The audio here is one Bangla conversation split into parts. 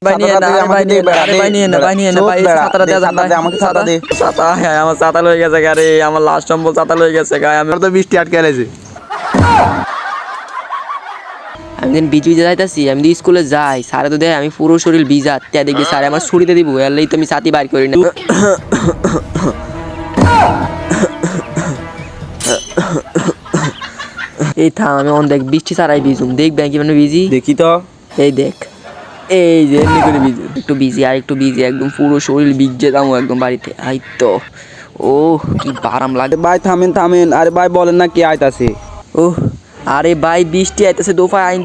বানিয়ে না আরে বানিয়ে না আরে বানিয়ে না ভাই ছাতাটা দে ভাই আমাকে ছাতা দে ছাতা হ্যাঁ আমার ছাতা লয়ে গেছে গারে আমার লাস্ট সম্বল ছাতা লয়ে গেছে গায় আমি তো বৃষ্টি আটকে গেছে আমি দিন বিজ ভিজে যাইতাছি আমি দি স্কুলে যাই স্যারে তো দেয় আমি পুরো শরীর ভিজা তে দেখবি স্যারে আমার ছুটিতে দিব এলেই তো আমি ছাতি বাইর করি না এই থাম আমি অন দেখ বৃষ্টি ছাড়াই ভিজুম দেখ ব্যাংকি মানে ভিজি দেখি তো এই দেখ এই যে এমনি করে ভিজু একটু ভিজি আর একটু ভিজি একদম পুরো শরীর ভিজে যাবো একদম বাড়িতে আই তো ও কি আরাম লাগে ভাই থামেন আরে ভাই বলেন না কে আইতাছে ও আরে ভাই বৃষ্টি আইতেছে দোফায় আইন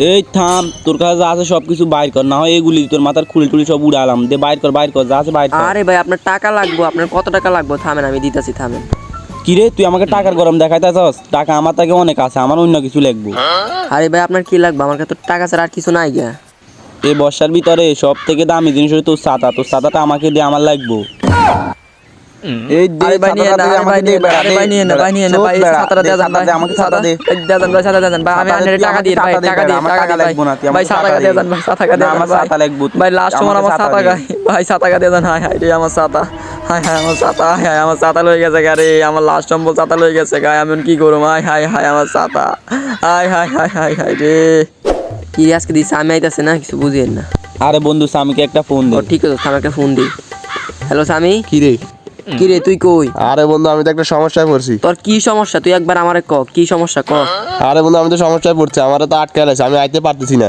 এই থাম তোর কাছে যা আছে সবকিছু বাইর কর না হয় এগুলি তোর মাথার খুলি টুলি সব উড়ালাম দে বাইর কর যা আছে বাইর কর আরে ভাই আপনার টাকা লাগবে আপনার কত টাকা লাগবে থামেন আমি দিতাছি থামেন কি রে তুই আমাকে টাকার গরম দেখাইতাছস টাকা আমার থেকে অনেক আছে আমার অন্য কিছু লাগবে আরে ভাই আপনার কি লাগবে আমার কাছে তো টাকা ছাড়া আর কিছু নাই গা এই বর্ষার ভিতরে সব থেকে দামি জিনিস হলো তোর ছাতাটা আমাকে দিয়ে আমার লাগবে এই দে আরে বানিয়ে না ভাই ছাতাটা দে ভাই আমাকে ছাতা দে ভাই ছাতা দেন ভাই আমি আন্ডারে টাকা দিই ভাই টাকা লাগবে না ভাই ছাতা দে ভাই ছাতা দে আমার ছাতা লাগবে ভাই লাস্ট সময় আমার ছাতা গায় ভাই ছাতা দে দেন হাই হাই রে আমার ছাতা হাই আমার ছাতা লয়ে গেছে গারে আমার লাস্ট সম্বল ছাতা লয়ে গেছে গায় আমি কি করব হাই আমার ছাতা হাই রে কি আজকে দিস আমি আইতাছে না কিছু বুঝিয়েন না আরে বন্ধু স্বামীকে একটা ফোন দে ঠিক আছে স্বামী একটা ফোন দি হ্যালো স্বামী কি রে তুই কই আরে বন্ধু আমি তো একটা সমস্যায় পড়ছি তোর কি সমস্যা তুই একবার আমারে ক কি সমস্যা ক আরে বন্ধু আমি তো সমস্যায় পড়ছি আমারে তো আটকে গেছে আমি আইতে পারতেছি না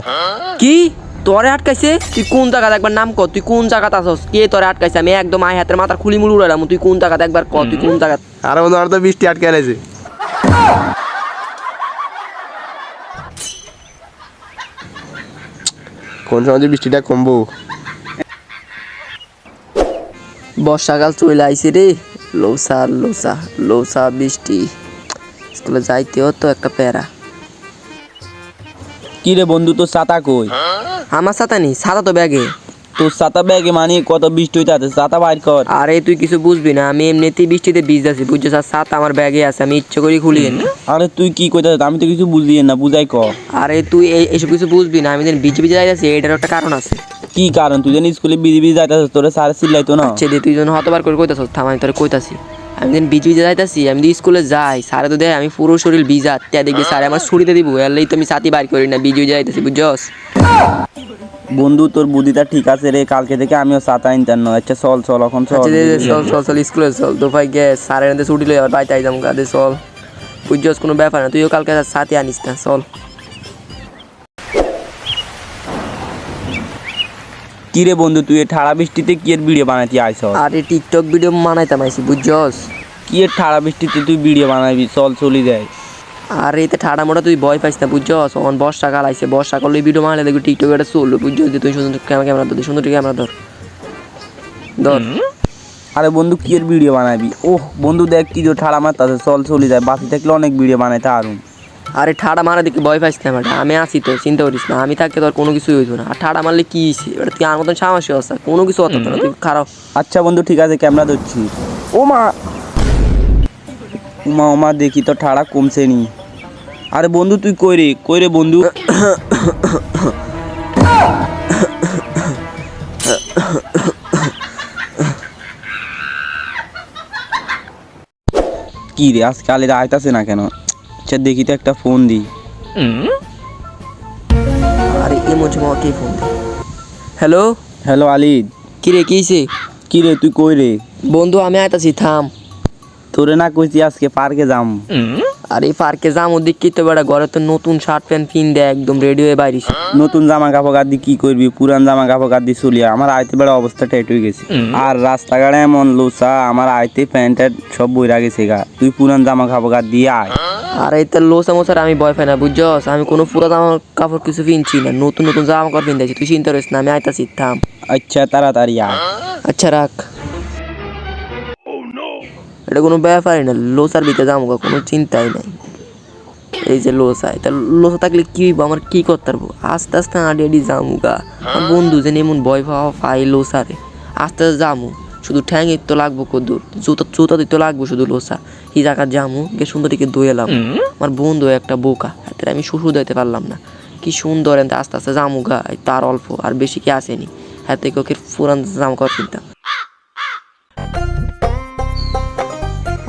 কি তোরে আটকাইছে তুই কোন জায়গাতে একবার নাম ক তুই কোন জায়গাতে আছস কে তোরে আটকাইছে আমি একদম আই হাতের মাথার খুলি মুড়ি উড়ালাম তুই কোন জায়গাতে একবার ক তুই কোন জায়গাতে আরে বন্ধু আমার তো বৃষ্টি আটকে গেছে কোন সময় যে বৃষ্টিটা কমবো বর্ষাকাল চলে আইছে রে লৌসা বৃষ্টি স্কুলে যাইতেও তো একটা প্যারা কি রে বন্ধু তোর ছাতা কই আমার ছাতা নেই ছাতা তো ব্যাগে তোর ছাতা ব্যাগে মানে কত বৃষ্টি হইতে আছে ছাতা বাইর কর আরে তুই কিছু বুঝবি না আমি এমনিতেই বৃষ্টিতে ভিজতেছি বুঝছিস আর ছাতা আমার ব্যাগে আছে আমি ইচ্ছে করে খুলিয়ে না আরে তুই কি কইতাছিস আমি তো কিছু বুঝলি না বুঝাই ক আরে তুই এইসব কিছু বুঝবি না আমি যেন ভিজে যাইতেছি এটার একটা কারণ আছে কি কারণ তুই জানি স্কুলে বিজি যাইতাছিস তোরে স্যার চিল্লাইতো না আচ্ছা তুই জন হতবার করে কইতাছ থাম আমি তোরে কইতাছি আমি যেন ভিজে যাইতাছি আমি দি স্কুলে যাই স্যারে তো দেয় আমি পুরো শরীর ভিজা তে দেখবি স্যারে আমার ছুটিতে দিব এলেই তো আমি ছাতি বাইর করি না ভিজে যাইতাছি বুঝছস বন্ধু তোর বুদ্ধিটা ঠিক আছে রে কালকে থেকে আমিও ছাতা আনতাম না আচ্ছা চল এখন চল স্কুলে চল তো ভাই গে স্যারের এনে ছুটি লই আবার বাইতে আইতাম গাদে চল বুঝছস কোনো ব্যাপার না তুইও কালকে ছাতি আনিস না চল কি রে বন্ধু তুই ঠাড়া বৃষ্টিতে কি এর ভিডিও বানাইতে আইছ আরে টিকটক ভিডিও বানাইতাম আইছি বুঝছস কি এর ঠাড়া বৃষ্টিতে তুই ভিডিও বানাবি চলি যায় আরে এতে ঠাড়া মোটা তুই ভয় পাইস না বুঝছস অন বর্ষাকাল আইছে বর্ষাকাল ওই ভিডিও বানালে দেখবি টিকটক এটা চললো বুঝছস যে তুই সুন্দর ক্যামেরা ধর সুন্দর ক্যামেরা ধর আরে বন্ধু কি এর ভিডিও বানাবি ওহ বন্ধু দেখ কি ঠাড়া মারতাছে চলি যায় বাকি থাকলে অনেক ভিডিও বানাইতে আরুম আরে ঠাড়া মারা দেখি ভয় পাইস না ম্যাডাম আমি আছি তো চিন্তা করিস না আমি থাকতে তোর কোনো কিছুই হইতো না আর ঠাড়া মারলে কি এবার তুই আমার মতন সাহসী অবস্থা কোনো কিছু হতো না তুই খারাপ আচ্ছা বন্ধু ঠিক আছে ক্যামেরা ধরছি ওমা দেখি তো ঠাড়া কমছে নি আরে বন্ধু তুই কই রে বন্ধু কি রে আজকে আলিরা আইতাছে না কেন আচ্ছা দেখি তো একটা ফোন দি আরে ইমোজি মাকে কে ফোন দে হ্যালো আলিদ কি রে কিছে কি রে তুই কই রে বন্ধু আমি আইতাছি থাম তোরে না কইছি আজকে পার্কে যাম আরে পার্কে যাম ওদিক কি তো বেড়া ঘরে তো নতুন শার্ট প্যান্ট পিন দে একদম রেডি হয়ে বাইরিস নতুন জামা কাপড় দি কি করবি পুরান জামা কাপড় দি চলিয়া আমার আইতে বেড়া অবস্থা টাইট হয়ে গেছে আর রাস্তাঘাটে এমন লোসা আমার আইতে প্যান্ট সব বইরা গেছে গা তুই পুরান জামা কাপড় দিয়ে আয় আর এই তো লোসা মোসার আমি ভয় পাই না বুঝছস আমি কোনো পুরো জামা কাপড় কিছু কিনছি না নতুন জামা কাপড় কিনতেছি তুই চিন্তা করিস না আমি আইতাছি থাম আচ্ছা তাড়াতাড়ি আয় আচ্ছা রাখ এটা কোনো ব্যাপারই না লোসার ভিতরে যাবো কোনো চিন্তাই নাই এই যে লোসা তা লোসা থাকলে কি হইব আমার কি করতে পারবো আস্তে আস্তে আডি যামু গা বন্ধু যেন এমন ভয় পাওয়া পাই লোসারে আস্তে আস্তে যামু শুধু ঠ্যাঙে তো লাগবো কদ্দুর, জুতা দিতে লাগবো শুধু লোসা। এই জায়গা জামু গে সুন্দরীকে দই এলাম। আমার বন্ধু একটা বোকা, হাতে আমি শ্বশুর দিতে পারলাম না। কি সুন্দর এনতে আস্তে আস্তে জামু গা, তার অল্প আর বেশি কি আসেনি। হাতে ওকে পুরান জামা কাপড় কিনতাম।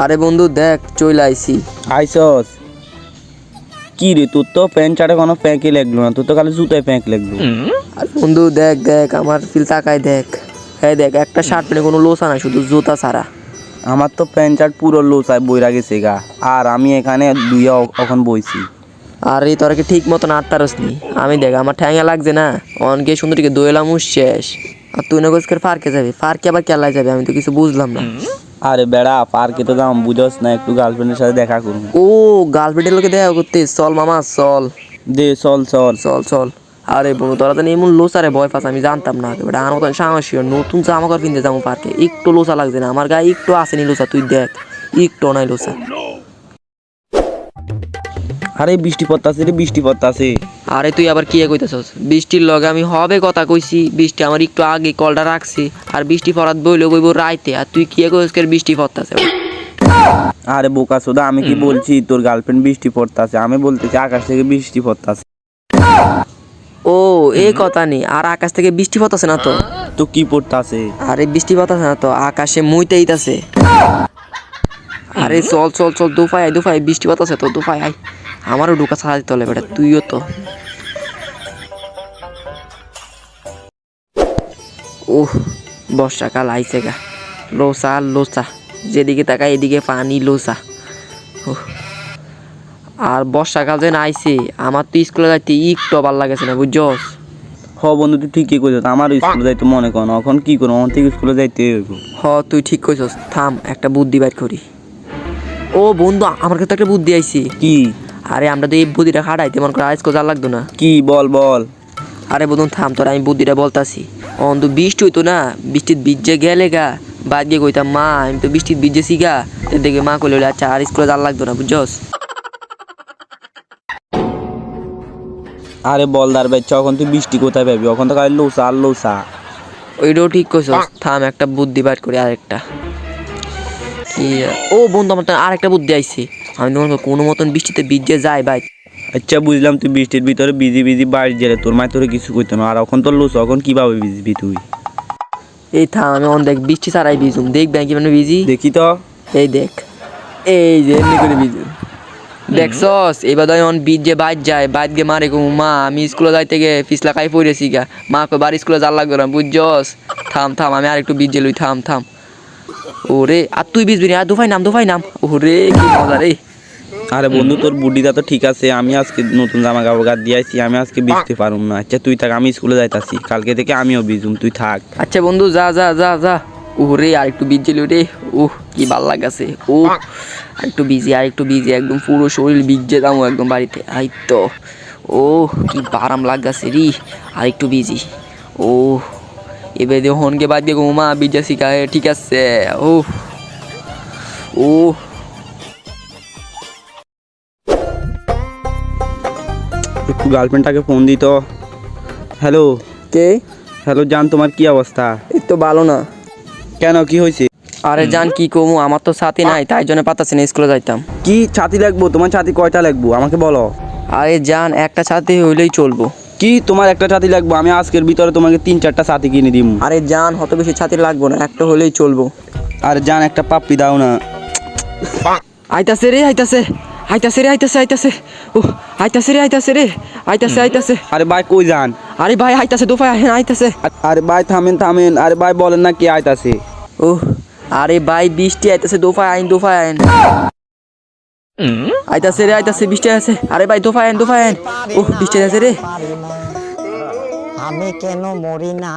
আরে বন্ধু দেখ চলে আইছি। আইসস কি রে, তোর তো প্যান্ট শার্টে কোনো প্যাঁকে লাগলো না, তোর তো খালি জুতায় প্যাঁক লাগলো। আর বন্ধু দেখ দেখ আমার ফিল তাকায় দেখ, হ্যাঁ দেখ একটা শার্ট পেনে কোনো লোসা নাই, শুধু জুতা ছাড়া। আমার তো প্যান্ট শার্ট পুরো লোচায় বইরা গেছে গা, আর আমি এখানে দুইয়া এখন বইছি। আরে তোরা কি ঠিক মতন আটটারস নি? আমি দেখ আমার ঠ্যাঙে লাগছে না, অনকে সুন্দরীকে দোয়েলাম শেষ। আর তুই না গোসকের পার্কে যাবি, পার্কে আবার কেলায় যাবে? আমি তো কিছু বুঝলাম না। আরে বেড়া পার্কে তো যাম, বুঝস না, একটু গার্লফ্রেন্ডের সাথে দেখা করুন। ও গার্লফ্রেন্ডের লোকে দেখা করতে চল মামা চল। দে চল চল। চল চল। আরে বন্ধু তোরা তো এমন লোসারে ভয় পাস আমি জানতাম না। এবার আমার মতন সাহসী নতুন জামা কাপড় কিনতে যাবো পার্কে, একটু লোসা লাগছে না আমার গায়ে, একটু আসেনি লোসা, তুই দেখ একটু নাই লোসা। আরে বৃষ্টি পড়তাছে রে, বৃষ্টি পড়তাছে। আরে তুই আবার কি কইতেছস? বৃষ্টির লগে আমি হবে কথা কইছি, বৃষ্টি আমার একটু আগে কলটা রাখছি, আর বৃষ্টি পড়াত বইলে বইব রাইতে, আর তুই কি কইস বৃষ্টি পড়তাছে? আরে বোকা সোদা, আমি কি বলছি তোর গার্লফ্রেন্ড বৃষ্টি পড়তাছে, আমি বলতেছি আকাশ থেকে বৃষ্টি পড়তাছে। ও এই কথা নেই, আর আকাশ থেকে বৃষ্টি পড়তাছে না তো। তো কি পড়তাছে? আরে বৃষ্টি পড়তাছে না তো, আকাশে মুইতে ইতাছে। আরে চল চল চল, দুফাই আয় দুফাই, বৃষ্টি পড়তাছে তো দুফাই আয়। আমারও ঢুকা ছাড়া দিতে হলে বেটা, তুইও তো। ওহ বর্ষাকাল আইছে গা, লোসা লোসা, যেদিকে তাকাই এদিকে পানি লোসা। আর বর্ষাকাল যেন আইছে, আমার তো স্কুলে যাইতে একটু ভালো লাগেছে না বুঝছস। হ বন্ধু তুই ঠিকই কইছস, আমার স্কুলে যাইতে মনে কর না, এখন কি করবো, আমার থেকে স্কুলে যাইতে হইব। হ তুই ঠিক কইছস, থাম একটা বুদ্ধি বাইর করি। ও বন্ধু আমার কাছে একটা বুদ্ধি আইছে। কি? আরে আমরা তো এই বুদ্ধিটা খাটাইতে মন করে আজকে যা লাগতো না। কি বল বল। আরে বন্ধু থাম তোর আমি বুদ্ধিটা বলতাছি। অন্ত বৃষ্টি হইতো না, বৃষ্টির বীজে গেলে গা, বাদ গিয়ে কইতাম মা আমি তো বৃষ্টির বীজেছি গা, দেখবে মা কইলে আচ্ছা আর স্কুলে যা লাগতো না বুঝছস। আরে বলদার বাচ্চা, এখন তুই বৃষ্টি কোথায় পাবি, এখন তো খালি লোসা আর লোসা। ওইটাও ঠিক কইছস, থাম একটা বুদ্ধি বাইর করি আরেকটা। কি ও বন্ধু আমার তো আরেকটা বুদ্ধি আইছে। আমি তোমার কোনো মতন বৃষ্টিতে ভিজে যাই ভাই। আচ্ছা বুঝলাম, তুই বৃষ্টির ভিতরে বিজি বিজি বাড়ি গেলে তোর মায় তোরে কিছু করতো না, আর এখন তোর লোসা, এখন কিভাবে ভিজবি তুই? এই থাম আমি অন দেখ বৃষ্টি ছাড়াই ভিজুম, দেখ ব্যাংকি মানে ভিজি। দেখি তো। এই দেখ, এই যে এমনি করে ভিজুম দেখছস। এবার ধর অন বীজ যে বাইর যায়, বাইর গিয়ে মারে গো মা আমি স্কুলে যাইতে গিয়ে পিছলা খাই পড়েছি গা, মা কই বাড়ি স্কুলে যার লাগবে না বুঝছস। থাম থাম আমি আর একটু ভিজে লই, থাম থাম। ওরে আর তুই ভিজবি না, আর দুফাই নাম। ওরে কি মজা রে। আরে বন্ধু তোর বুদ্ধিটা তো ঠিক আছে, আমি আজকে নতুন জামা কাপড় দিয়ে আইছি, আমি আজকে ভিজতে পারুম না। আচ্ছা তুই থাক, আমি স্কুলে যাইতাছি, কালকে থেকে আমিও ভিজুম, তুই থাক। আচ্ছা বন্ধু যা যা যা যা। ওরে আর একটু ভিজে লই রে, ওহ কি ভাল লাগাছে। ও আর একটু বিজি একদম পুরো শরীর ভিজে যাবো একদম বাড়িতে। আই তো ও কি আরাম লাগাছে রে, আর একটু বিজি। ও এবার দিয়ে হনকে বাদ দিয়ে ঘুমা বিজা শিখায়, ঠিক আছে। ও ও একটু গার্লফ্রেন্ডটাকে ফোন দিত। হ্যালো। কে? হ্যালো জান, তোমার কি অবস্থা? এই তো ভালো না। কেন কি হয়েছে? আরে জান কি কমু, আমার তো সাথী নাই, তাই জন্য পাতাছি না স্কুলে যাইতাম। কি ছাতি লাগবো? তোমার ছাতি কয়টা লাগবো আমাকে বলো। আরে জান একটা সাথী হইলেই চলবো। কি তোমার একটা ছাতি লাগবো? আমি আজকের ভিতরে তোমাকে 3-4টা ছাতি কিনে দিব। আরে জান হত বেশি ছাতি লাগবো না, একটা হলেই চলবো। আর জান একটা পাপ্পি দাও না। আইতাছে রে আইতাছে। ও আইতাছে রে। আরে ভাই কই যান? আরে ভাই আইতাছে, দোফায় আইতাছে। আরে ভাই থামেন। আরে ভাই বলেন না কে আইতাছে। ও আরে ভাই বৃষ্টি আইতাছে, দোফায় আইন। আইতাছে রে বৃষ্টি আছে। আরে ভাই দোফায় আইন। ও বৃষ্টি আছে রে। আমি কেন মরি না?